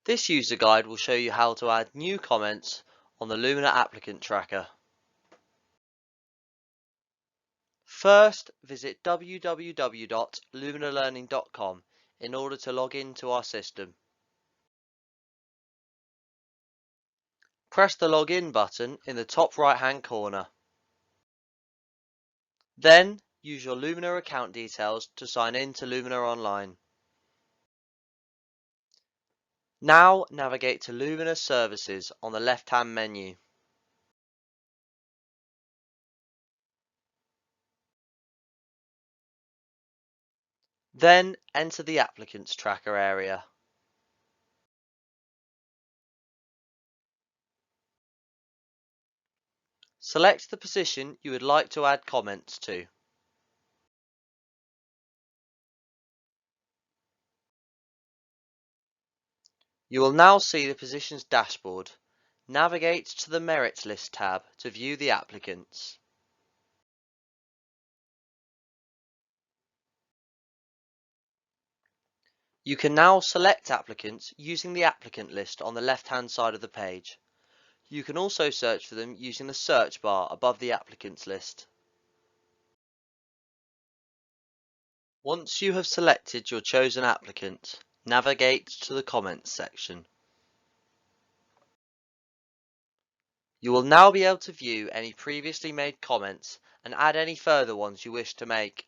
This user guide will show you how to add new comments on the Lumina applicant tracker. First, visit www.luminalearning.com in order to log into our system. Press the Login button in the top right-hand corner. Then, use your Lumina account details to sign in to Lumina Online. Now navigate to Lumina Services on the left-hand menu. Then enter the Applicants Tracker area. Select the position you would like to add comments to. You will now see the positions dashboard. Navigate to the Merit List tab to view the applicants. You can now select applicants using the applicant list on the left-hand side of the page. You can also search for them using the search bar above the applicants list. Once you have selected your chosen applicant, navigate to the Comments section. You will now be able to view any previously made comments and add any further ones you wish to make.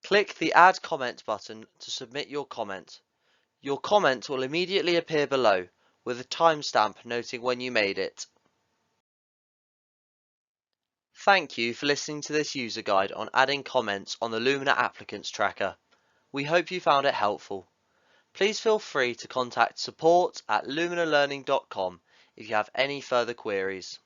Click the Add Comment button to submit your comment. Your comment will immediately appear below with a timestamp noting when you made it. Thank you for listening to this user guide on adding comments on the Lumina Applicants Tracker. We hope you found it helpful. Please feel free to contact support@luminalearning.com if you have any further queries.